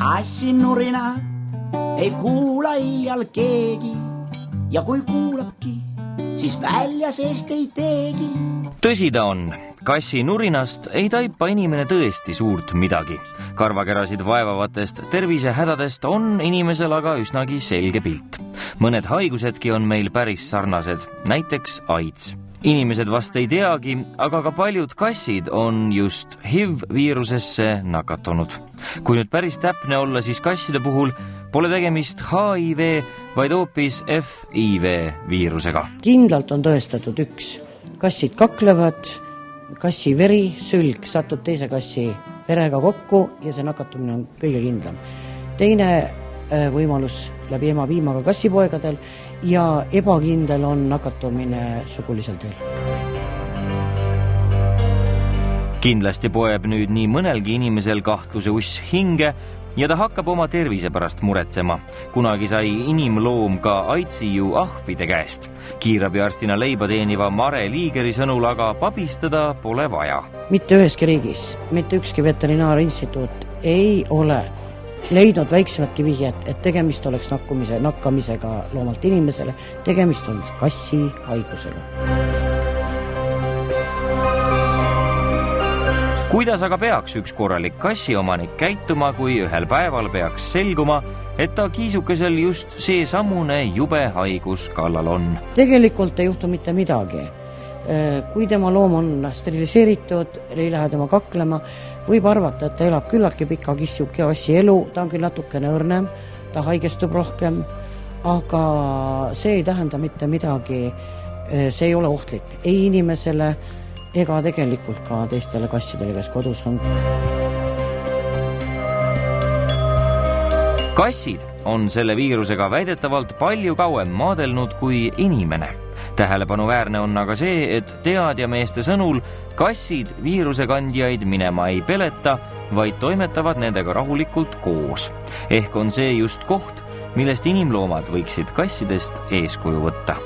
Kassinurinat ei kuula iial keegi ja kui kuulabki, siis välja seest ei teegi. Tõsi ta on, kassi nurinast ei taipa inimene tõesti suurt midagi. Karvakerasid vaevavatest tervisehädadest on inimesel aga üsnagi selge pilt. Mõned haigusedki on meil päris sarnased, näiteks AIDS. Inimesed vast ei teagi, aga ka paljud kassid on just HIV-viirusesse nakatunud. Kui nüüd päris täpne olla, siis kasside puhul pole tegemist HIV, vaid hoopis FIV-viirusega. Kindlalt on tõestatud üks. Kassid kaklevad, kassi veri, sülg satub teise kassi verega kokku ja see nakatumine on kõige kindlam. Teine võimalus läbi emapiimaga kassipoegadel ja ebakindel on nakatumine sugulisel teel. Kindlasti poeb nüüd nii mõnelgi inimesel kahtluse uss hinge ja ta hakkab oma tervise pärast muretsema. Kunagi sai inimloom ka AIDSi ju ahvide käest. Kiirabiarstina leiba teeniva Mare Liigeri sõnul aga pabistada pole vaja. Mitte üheski riigis, mitte ükski veterinaarinstituut ei ole leidnud väiksematki vihjet, et tegemist oleks nakkamisega loomalt inimesele. Tegemist on kassi haigusega. Kuidas aga peaks üks korralik kassiomanik käituma, kui ühel päeval peaks selguma, et ta kiisukesel just see samune jube haigus kallal on? Tegelikult ei juhtu mitte midagi. Kui tema loom on steriliseeritud, ei lähe tema kaklema, võib arvata, et ta elab küllaltki pika kassi elu, ta on küll natukene õrnem, ta haigestub rohkem, aga see ei tähenda mitte midagi, see ei ole ohtlik ei inimesele ega tegelikult ka teistele kassidele, kes kodus on. Kassid on selle viirusega väidetavalt palju kauem maadelnud kui inimene. Tähelepanuväärne on aga see, et teadjameeste sõnul kassid viirusekandjaid minema ei peleta, vaid toimetavad nendega rahulikult koos. Ehk on see just koht, millest inimloomad võiksid kassidest eeskuju võtta.